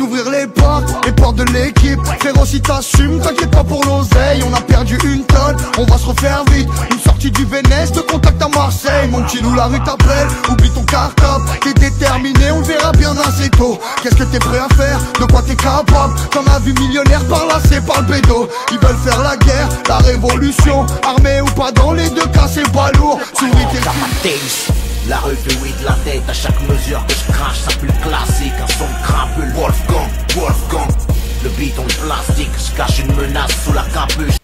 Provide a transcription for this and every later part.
t'ouvrir les portes de l'équipe. Frérot si t'assumes, t'inquiète pas pour l'oseille. On a perdu une tonne, on va se refaire vite. Une sortie du Vénès, te contacte à Marseille. Mon petit loup, la rue t'appelle, oublie ton cartable. T'es déterminé, on verra bien assez tôt. Qu'est-ce que t'es prêt à faire, de quoi t'es capable? T'en as vu millionnaire par là, c'est par le bédo. Ils veulent faire la guerre, la révolution. Armé ou pas, dans les deux cas c'est pas lourd. Souris tes la rue fait oui de la tête à chaque mesure que je crache, ça pue le classique, un son de crapule. Wolfgang, le bidon de plastique, je cache une menace sous la capuche.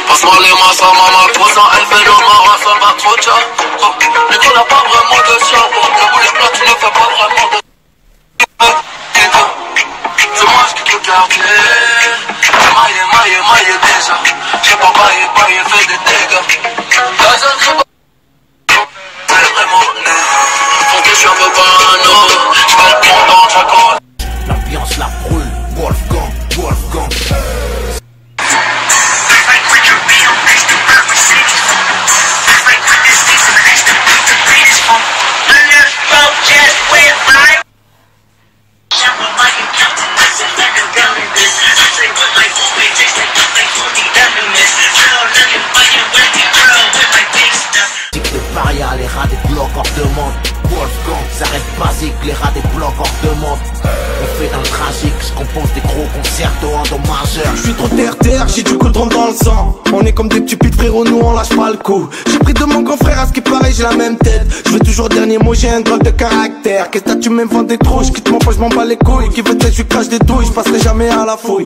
Passe-moi les masses à maman, croissant, elle fait le marin, ça va trop tard. Mais tu n'as pas vraiment de cerveau, le boulet plat, tu ne fais pas vraiment de... C'est moi qui te quartier, maillé déjà. J'ai pas baillé, fait des dégâts. La zone c'est pas... L'ambiance la brûle, Wolfgang. Les rats des blocs hors de monde. Wolfgang, ça reste basique, les rats des blocs hors de monde. On fait dans le tragique, je compose des gros concertos endommageurs. Je suis trop terre, j'ai du goudron dans le sang. On est comme des petits putes frérot, nous on lâche pas le coup. J'ai pris de mon grand frère, à ce qui paraît j'ai la même tête. Je veux toujours dernier mot, j'ai un drôle de caractère. Qu'est-ce que tu me vends des trous, je quitte mon poche, je m'en bats les couilles. Qui veut tête, je lui crache des douilles, je passerai jamais à la fouille.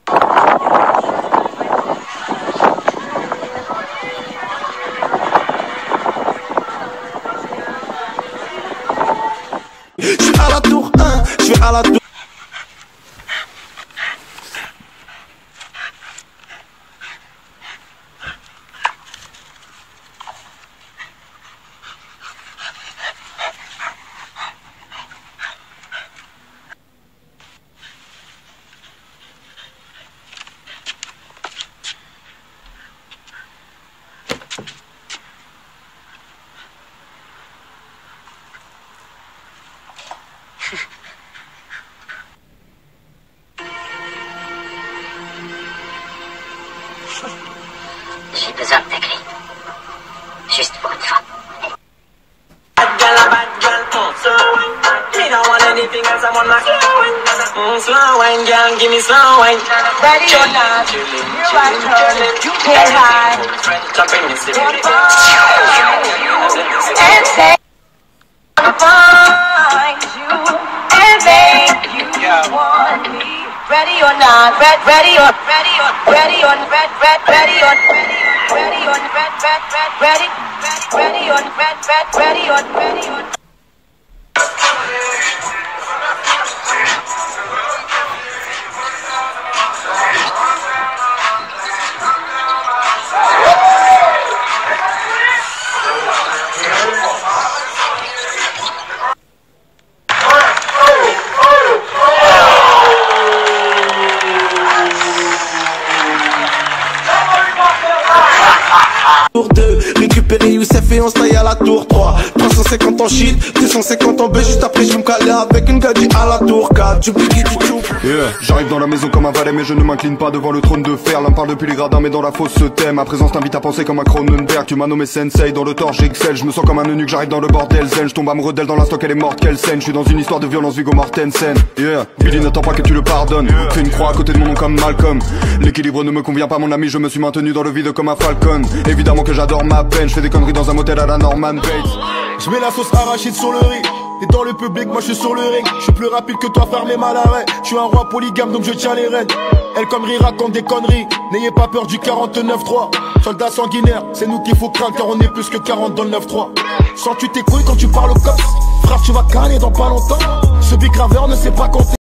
Je suis à la tour 1, je suis à la tour. J'ai besoin de ta clé. Juste pour une fois. Bad girl, me don't want anything else, I want my slow wine, girl, give me slow wine. Ready or not, you are turning, you get high. And say, I'm find you and make you want me. Ready or not, ready or ready or ready on ready on ready on ready on. Tour 2, récupérer Youssef et on se taille à la tour 3. 350 en shit, 250 en B. Juste après je vais me caler avec une gadget à la tour 4. Du biggie du chou. J'arrive dans la maison comme un valet mais je ne m'incline pas devant le trône de fer. L'un parle depuis les gradins mais dans la fosse se thème. Ma présence t'invite à penser comme un Cronenberg. Tu m'as nommé sensei dans le torche j'excelle. Je me sens comme un eunuque, j'arrive dans le bordel zen. Je tombe amoureux d'elle dans l'instant qu'elle est morte, quelle scène. Je suis dans une histoire de violence Viggo Mortensen. Billy n'attend pas que tu le pardonnes. Fais une croix à côté de mon nom comme Malcolm. L'équilibre ne me convient pas mon ami, je me suis maintenu dans le vide comme un falcon. Évidemment que j'adore ma peine, je fais des conneries dans un motel à la Norman Bates. Je mets la sauce arachide sur le riz. T'es dans le public, moi je suis sur le ring. Je suis plus rapide que toi, fermez mal arrêt. Je suis un roi polygame donc je tiens les rênes. Elle comme rire raconte des conneries. N'ayez pas peur du 49-3. Soldat sanguinaire, c'est nous qu'il faut craindre car on est plus que 40 dans le 9-3. Sens-tu tes couilles quand tu parles au cops? Frère tu vas caler dans pas longtemps. Ce big graveur ne sait pas compter.